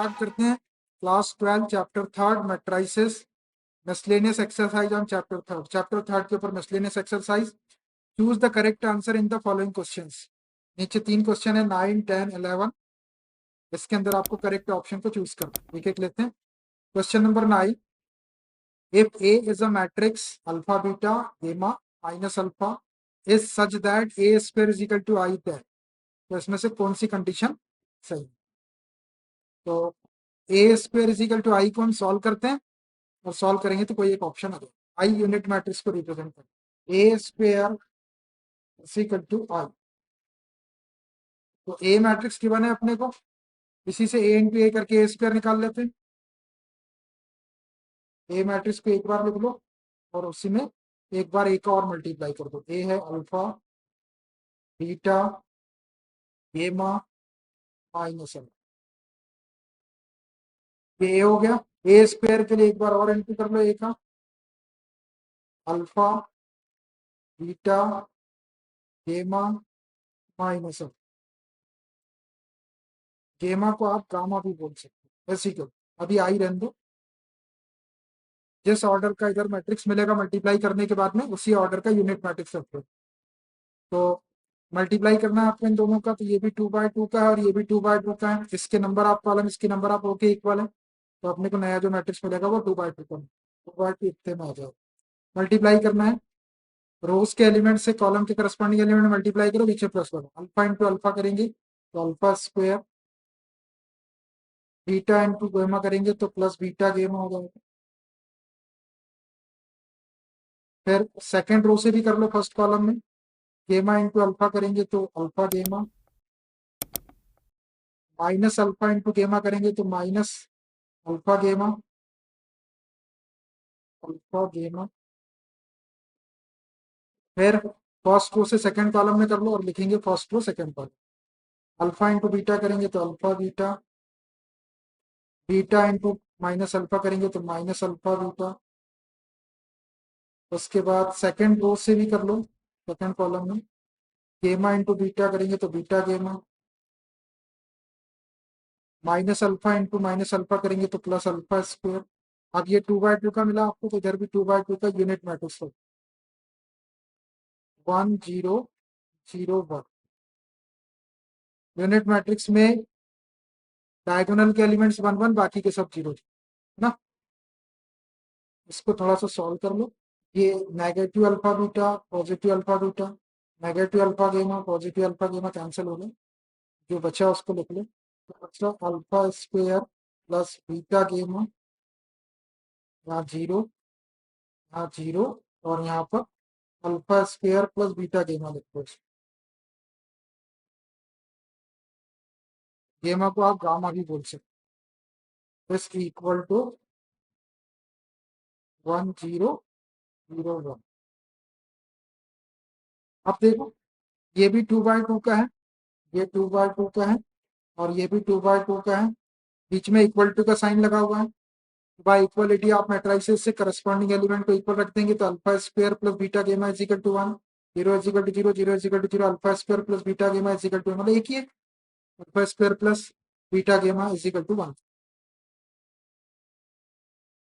Start करते हैं class 12 chapter 3 matrices miscellaneous exercise on chapter 3 के ऊपर miscellaneous exercise. Choose the correct answer in the following questions. नीचे 3 question है 9, 10, 11। इसके अंदर आपको करेक्ट ऑप्शन को चूज करना है। एक एक लेते हैं। Question number 9, if A is a matrix alpha beta gamma minus alpha is such that A square is equal to I, then तो इसमें से कौन सी कंडीशन सही? तो ए स्क्वायर इज इक्वल टू आई को हम सॉल्व करते हैं और सॉल्व करेंगे तो कोई एक ऑप्शन आ जाएगा। आई यूनिट मैट्रिक्स को रिप्रेजेंट करते हैं। ए स्क्वायर इज इक्वल टू आई, तो ए मैट्रिक्स गिवन है अपने को, इसी से ए इंटू ए करके ए स्क्वायर निकाल लेते हैं। ए मैट्रिक्स को एक बार लिख लो और उसी में एक बार ए का और मल्टीप्लाई कर दो। ए है अल्फा बीटा गेमा माइनस अल्फा, ये ए हो गया। ए स्क्वायर के लिए एक बार और इंटू कर लो ए का, अल्फा बीटा गेमा माइनस अल्फा। गेमा को आप गामा भी बोल सकते हो, ऐसी क्यों? अभी आई रहने दो। जिस ऑर्डर का इधर मैट्रिक्स मिलेगा मल्टीप्लाई करने के बाद में, उसी ऑर्डर का यूनिट मैट्रिक्स रखो। तो मल्टीप्लाई करना है आपको इन दोनों का, तो ये भी 2/2 का है और ये भी 2/2 का है। इसके नंबर आप कॉलम, इसके नंबर आप ओके इक्वल है, तो अपने को नया जो मैट्रिक्स मिलेगा वो 2/2 का, 2/2 इतने में आ जाएगा। मल्टीप्लाई करना है, रोज के एलिमेंट से कॉलम के करस्पॉन्डिंग एलिमेंट मल्टीप्लाई करो, पीछे प्लस करो। अल्फा इंटू अल्फा करेंगे तो अल्फा स्क्वायर, बीटा इंटू गेमा करेंगे तो प्लस बीटा गेमा हो जाएगा। फिर सेकंड रो से भी कर लो, फर्स्ट कॉलम में गेमा इंटू अल्फा करेंगे तो अल्फा गेमा, माइनस अल्फा इंटू गेमा करेंगे तो माइनस अल्फा गेमा, अल्फा गेमा। फिर फर्स्ट रो से सेकंड कॉलम में कर लो और लिखेंगे first row second column. Alpha into beta करेंगे तो alpha beta, beta into minus alpha करेंगे तो माइनस अल्फा बीटा। उसके बाद सेकंड रो से भी कर लो, सेकंड कॉलम में गेमा इंटू बीटा करेंगे तो बीटा गेमा, minus alpha into minus alpha करेंगे तो प्लस अल्फा स्क्वायर। अब ये 2/2 का मिला आपको, तो इधर भी 2/2 का यूनिट मैट्रिक्स हो, 1 0 0 1। यूनिट मैट्रिक्स में डायगोनल के एलिमेंट्स 1 1, बाकी के सब 0 ना। इसको थोड़ा सा सॉल्व कर लो। ये negative alpha beta, positive alpha beta, negative alpha गेमा, पॉजिटिव अल्फा गेमा कैंसिल हो गए, जो बचा उसको लिख लो। तो बचा अल्फा स्क्वायर प्लस बीटा गेमा, यहाँ 0, यहाँ 0, और यहाँ पर अल्फा स्क्वायर प्लस बीटा गेमा लिख लो। गेमा को आप गामा भी बोल सकते। इस इक्वल टू 1 0 0 1। अब देखो, ये भी 2/2 का है, ये 2/2 का है, और ये भी 2/2 का है। बीच में इक्वल टू का साइन लगा हुआ है। बाय इक्वलिटी आप मैट्रिसेस से करस्पॉन्डिंग एलिमेंट को इक्वल रख देंगे, तो alpha square plus beta gamma is equal to 1, 0 is equal to 0, 0 is equal to 0, alpha square plus beta gamma is equal to, मतलब एक ही है, alpha square plus beta gamma is equal to 1।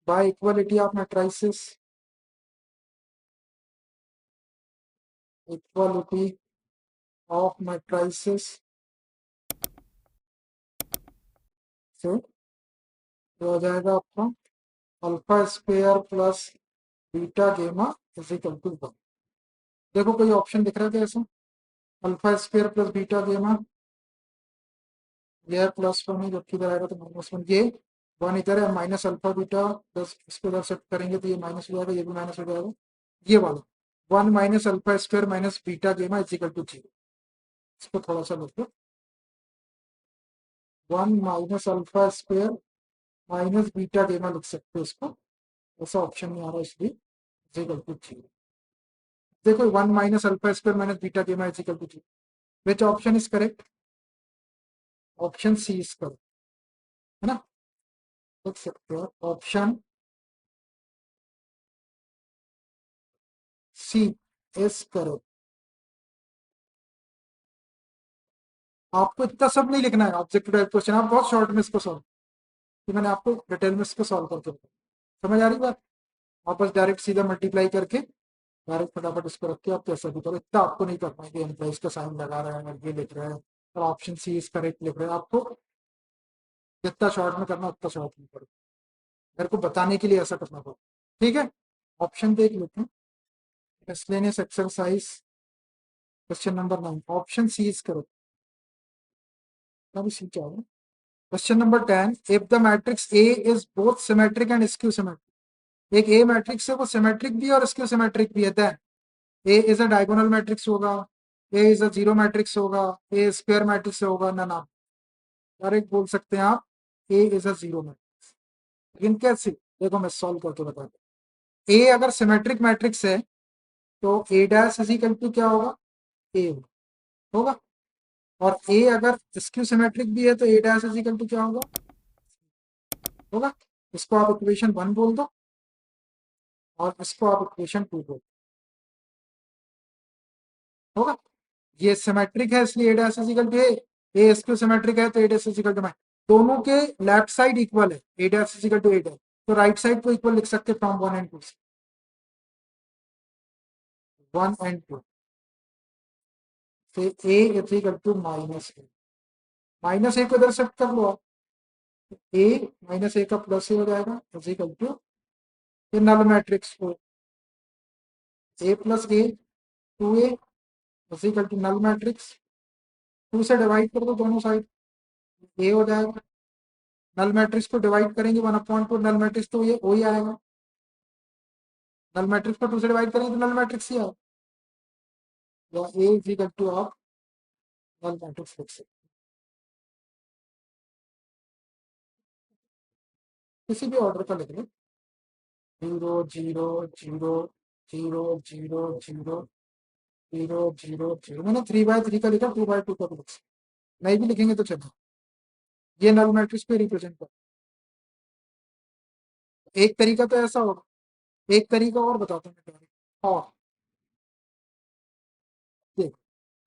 By equality of matrices, equality of matrices से तो हो जाएगा आपका alpha square plus beta gamma is equal to 1। देखो कोई ऑप्शन दिख रहा है क्या ऐसा? अल्फा स्क्वायर प्लस बीटा गेमा, ये +1 है, जबकि इधर आएगा तो -1। ये 1 इधर है, माइनस अल्फा बीटा प्लस इसको इधर सेट करेंगे तो ये माइनस हो जाएगा, ये भी माइनस हो जाएगा। ये वाला 1 minus alpha square minus beta gamma is equal to 0। इसको थोड़ा सा लिख लो, 1 minus alpha square minus beta गेमा लिख सकते हो इसको, ऐसा ऑप्शन नहीं आ रहा इसलिए इज इक्वल टू 0। देखो 1 minus alpha square minus beta gamma is equal to 0। Which option is correct? Option C is correct, है ना। लिख सकते हो ऑप्शन सी इज करेक्ट। आपको इतना सब नहीं लिखना है ऑब्जेक्टिव टाइप क्वेश्चन, आप बहुत शॉर्ट में इसको सॉल्व कि मैंने आपको डिटेल में इसको सॉल्व करके बताया। समझ आ रही बात? आप बस डायरेक्ट सीधा मल्टीप्लाई करके डायरेक्ट फटाफट इसको रख के आप कैसे भी करो, इतना आपको नहीं करना है कि एम्प्लॉइज का साइन लगा रहे हैं और ये लिख रहे हैं और ऑप्शन सी इज करेक्ट लिख रहे हैं। आपको जितना शॉर्ट में करना उतना शॉर्ट में करो, मेरे को बताने के लिए ऐसा करना पड़ता। ठीक है, ऑप्शन देख लेते हैं। Miscellaneous exercise question number 9, option C is correct. अभी सी क्या है? Question number 10, if the matrix A is both symmetric and skew symmetric, एक ए मैट्रिक्स है वो सिमेट्रिक भी है और स्क्यू सिमेट्रिक भी है, then A is a diagonal matrix होगा, A is a zero matrix होगा, ए स्क्वायर मैट्रिक्स होगा, ना ना डायरेक्ट बोल सकते हैं आप ए इज अ जीरो मैट्रिक्स। लेकिन कैसे? देखो मैं सॉल्व करके बताता हूँ। ए अगर सिमेट्रिक मैट्रिक्स है तो A dash is equal to क्या होगा? ए होगा। और ए अगर स्क्यू सिमेट्रिक भी है तो A dash is equal to क्या होगा? होगा। इसको आप इक्वेशन 1 बोल दो और इसको आप इक्वेशन 2 बोल दो। होगा। ये सिमेट्रिक है इसलिए A dash is equal to A skew symmetric है तो A dash is equal to minus. दोनों के लेफ्ट साइड इक्वल है, A dash is equal to A dash, तो राइट साइड को इक्वल लिख सकते फ्रॉम 1 एंड 2 से। 1 एंड 2 से A is equal to minus A, minus A को इधर शिफ्ट कर लो आप, ए माइनस ए का प्लस ए हो जाएगा इज इक्वल टू ये नल मैट्रिक्स को A plus A 2a is equal to null matrix 2 से डिवाइड कर दो दोनों साइड, ए हो जाएगा। नल मैट्रिक्स को डिवाइड करेंगे 1/2 नल मैट्रिक्स तो ये वही आएगा। नल मैट्रिक्स को 2 से डिवाइड करेंगे तो नल मैट्रिक्स ही आएगा, या ए इज इक्वल टू आप नल मैट्रिक्स लिख सकते किसी भी ऑर्डर का लिख लो, 0 0 0 0 0 0 0 0 0। मैंने 3/3 का लिखा, 2/2 का भी लिख सकते, नहीं भी लिखेंगे तो चलो। ये नल मैट्रिक्स पे रिप्रेजेंट कर। एक तरीका तो ऐसा होगा, एक तरीका और बताता हूँ मैं। और देख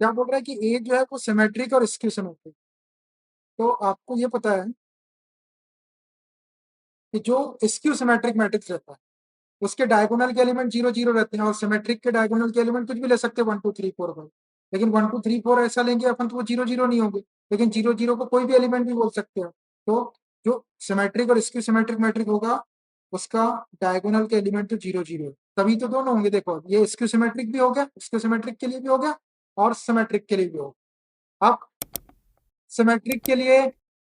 क्या बोल रहा है कि ए जो है वो सिमेट्रिक और स्क्यू सिमेट्रिक, तो आपको ये पता है कि जो स्क्यू सिमेट्रिक मैट्रिक्स रहता है उसके डायगोनल के एलिमेंट 0 0 रहते हैं और सिमेट्रिक के डायगोनल के एलिमेंट कुछ भी ले सकते हैं 1 2 3 4 5। लेकिन 1 2 3 4 ऐसा लेंगे अपन तो वो 0 0 नहीं होंगे, लेकिन 0 0 को कोई भी एलिमेंट भी बोल सकते हैं। तो जो सिमेट्रिक और स्क्यू सिमेट्रिक मैट्रिक होगा उसका डायगोनल के एलिमेंट तो 0 0 है, तभी तो दोनों होंगे। देखो ये स्क्यू सिमेट्रिक भी हो गया, स्क्यू सिमेट्रिक के लिए भी हो गया और सिमेट्रिक के लिए भी होगा। अब सिमेट्रिक के लिए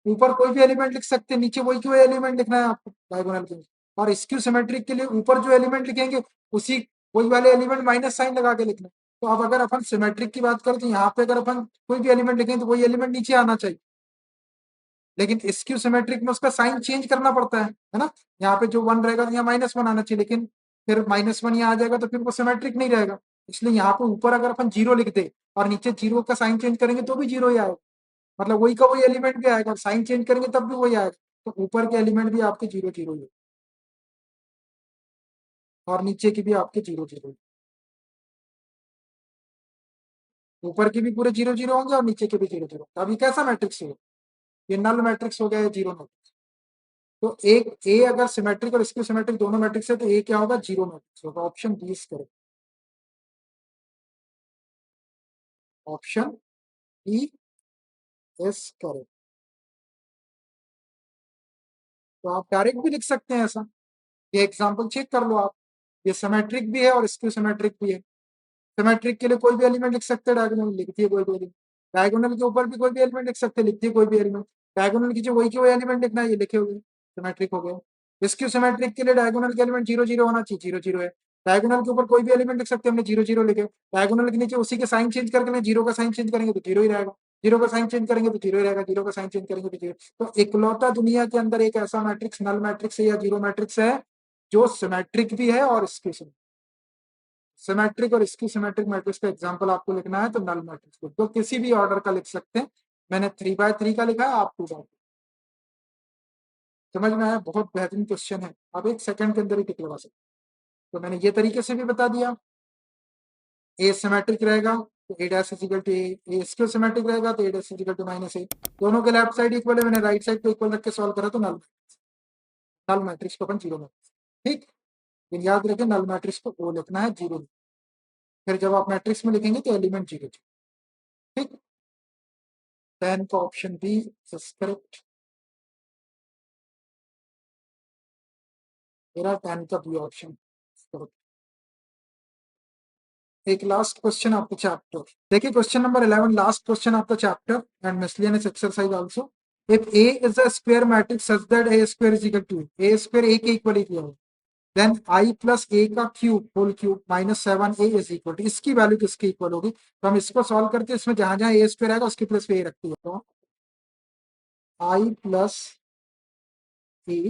ऊपर कोई भी एलिमेंट लिख सकते हैं, नीचे वही कोई एलिमेंट लिखना है आपको डायगोनल के लिए। और स्क्यू सिमेट्रिक के लिए ऊपर जो एलिमेंट लिखेंगे उसी वही वाले एलिमेंट माइनस साइन लगा के लिखना है। तो अब अगर अपन सिमेट्रिक की बात करें तो यहाँ पे अगर अपन कोई भी एलिमेंट लिखें तो वही एलिमेंट नीचे आना चाहिए, लेकिन स्क्यू सिमेट्रिक में उसका साइन चेंज करना पड़ता है ना। यहाँ पे जो 1 रहेगा तो यहाँ -1 आना चाहिए, लेकिन फिर -1 यहाँ आ जाएगा तो फिर वो सिमेट्रिक नहीं रहेगा। इसलिए यहाँ पे ऊपर अगर अपन 0 लिख दे और नीचे 0 का साइन चेंज करेंगे तो भी 0 ही आएगा, मतलब वही का वही एलिमेंट भी आएगा और साइन चेंज करेंगे तब भी वही आएगा। तो ऊपर के एलिमेंट भी आपके 0 0 ही और नीचे की भी आपके 0 0। ऊपर के भी पूरे 0 0 होंगे और नीचे के भी 0 0। अब ये कैसा मैट्रिक्स है? ये नल मैट्रिक्स हो गया, ये जीरो मैट्रिक्स। तो एक ए अगर सिमेट्रिक और स्क्यू सिमेट्रिक दोनों मैट्रिक्स है तो ए क्या होगा? जीरो मैट्रिक्स होगा। ऑप्शन डी करें, ऑप्शन डी एस करें। तो आप डायरेक्ट भी लिख सकते हैं ऐसा, ये एग्जांपल चेक कर लो आप। ये सिमेट्रिक भी है और स्क्यू सिमेट्रिक भी है। सिमेट्रिक के लिए कोई भी एलिमेंट लिख सकते हैं, डायगोनल लिख दिए कोई भी एलिमेंट। डायगोनल के ऊपर भी कोई भी एलिमेंट लिख सकते हैं, लिख दिए कोई भी एलिमेंट। डायगोनल की जो वही के वही एलिमेंट लिखना है, ये लिखे हुए सिमेट्रिक हो गया। स्क्यू सिमेट्रिक के लिए डायगोनल के एलिमेंट 0 0 होना चाहिए, 0 0 है। डायगोनल के ऊपर कोई भी एलिमेंट लिख सकते हैं, हमने 0 0 लिखे। डायगोनल के नीचे उसी के साइन चेंज करके जीरो का साइन चेंज करेंगे तो जीरो ही रहेगा, जीरो का साइन चेंज करेंगे तो जीरो ही रहेगा, जीरो का साइन चेंज करेंगे तो जीरो। तो इकलौता दुनिया के अंदर एक ऐसा मैट्रिक्स नल मैट्रिक्स है या जीरो मैट्रिक्स है जो सिमेट्रिक भी है और स्क्यू सिमेट्रिक और स्क्यू सिमेट्रिक मैट्रिक्स का एग्जांपल आपको लिखना है तो नल मैट्रिक्स को तो किसी भी ऑर्डर का लिख सकते हैं। मैंने 3/3 का लिखा है, आप 2/2। समझ में आया? बहुत बेहतरीन क्वेश्चन है, आप 1 सेकंड के अंदर ही टिक लगा सकते हैं। तो मैंने ये तरीके से भी बता दिया, ए सिमेट्रिक रहेगा तो A dash is equal to A skew symmetric रहेगा तो A dash is equal to -a। दोनों के लेफ्ट साइड इक्वल है, मैंने राइट साइड को इक्वल रख के सॉल्व करा तो नल। नल मैट्रिक्स को अपन जीरो में, ठीक। लेकिन याद रखें नल मैट्रिक्स को ओ लिखना है, जीरो। फिर जब आप मैट्रिक्स में लिखेंगे तो एलिमेंट जीरो, ठीक। 10 का ऑप्शन बी इज करेक्ट। मेरा 10 का बी ऑप्शन करेक्ट। एक लास्ट क्वेश्चन आपका चैप्टर, देखिए question number 11, last question of the chapter and miscellaneous exercise also. If A is a square matrix such that A square is equal to A square A के equal किया हो, then I plus A का cube whole cube minus 7A is equal to, इसकी value किसके equal होगी? तो हम इसको सॉल्व करते हैं, इसमें जहां जहां A स्क्वायर आएगा उसके प्लस पे A रखते हैं, तो I plus A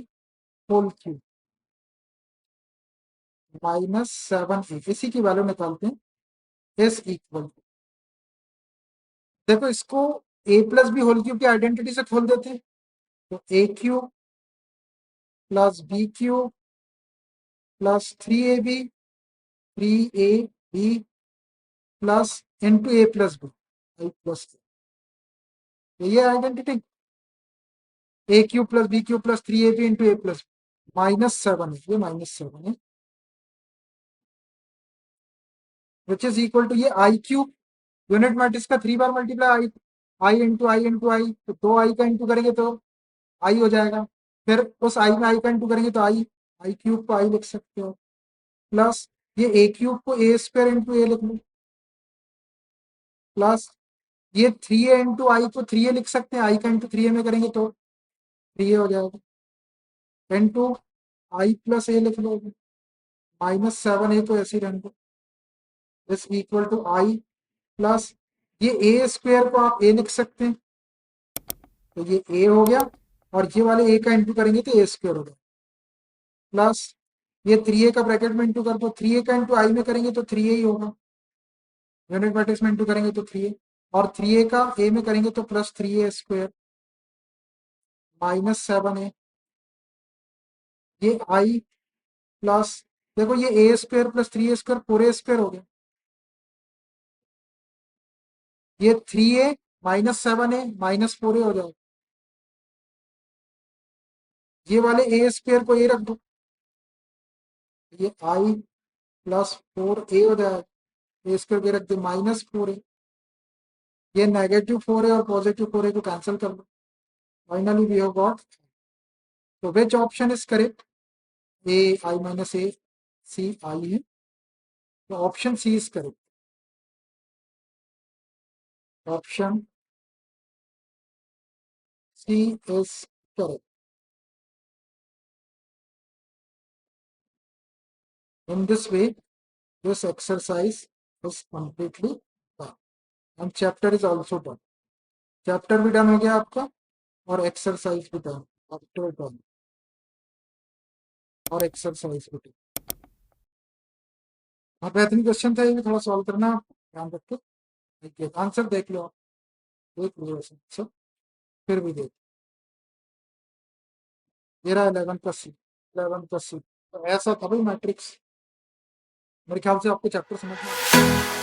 whole cube minus 7A, इसी की वैल्यू निकालते हैं, इज इक्वल, देखो इसको A plus B whole cube की आइडेंटिटी से खोल देते हैं, तो A cube plus B cube plus 3AB 3AB plus into A plus B, I plus, ये identity A cube plus B cube plus 3AB into A plus minus 7 है, ये minus 7 है, विच इज इक्वल टू ये आई cube, unit matrix का 3 बार multiply आई, आई into आई, तो 2 आई का into करेंगे तो आई हो जाएगा, फिर उस आई में आई का इंटू करेंगे तो आई क्यूब को आई लिख सकते हो, प्लस ये ए क्यूब को ए स्क्वायर इंटू ए लिख लो, प्लस ये 3A इंटू आई को 3A लिख सकते हैं, आई का इंटू 3A में करेंगे तो 3A हो जाएगा, इंटू आई प्लस ए लिख लो, माइनस 7A तो ऐसे ही रहने दो, is equal to I plus ये ए स्क्वायर को आप ए लिख सकते हैं, तो ये ए हो गया, और ये वाले ए का इंटू करेंगे तो ए स्क्वायर हो गया, प्लस ये 3A का ब्रैकेट में इंटू कर दो, 3A का इंटू आई में करेंगे तो 3A ही होगा, यूनिट मैट्रिक्स में इंटू करेंगे तो 3A, और 3A का ए में करेंगे तो plus 3A square minus 7A, ये आई प्लस, देखो ये A square plus 3A square 4A square हो गया, ये 3A minus 7A minus 4A हो जाएगा, ये वाले ए स्क्वायर को ए रख दो, ये आई प्लस 4A हो जाएगा, ए स्क्वायर के रख दो माइनस 4A, ये नेगेटिव 4A और पॉजिटिव 4A को कैंसिल कर दो, फाइनली वी हैव गॉट, तो which option is correct? A I minus A C I है, तो option C is correct, option C is correct. In this way, this exercise is completely done and chapter is also done. Chapter भी done हो गया आपका और exercise भी done, chapter done और exercise भी डन। हाँ बेहतरीन क्वेश्चन था, ये भी थोड़ा सॉल्व करना, ध्यान रखो, देखिए आंसर देख लो आप, देख लो आंसर, फिर भी देख, ये रहा 11 का सी, 11 का सी, तो ऐसा था भाई मैट्रिक्स, मेरे ख्याल से आपको चैप्टर समझ में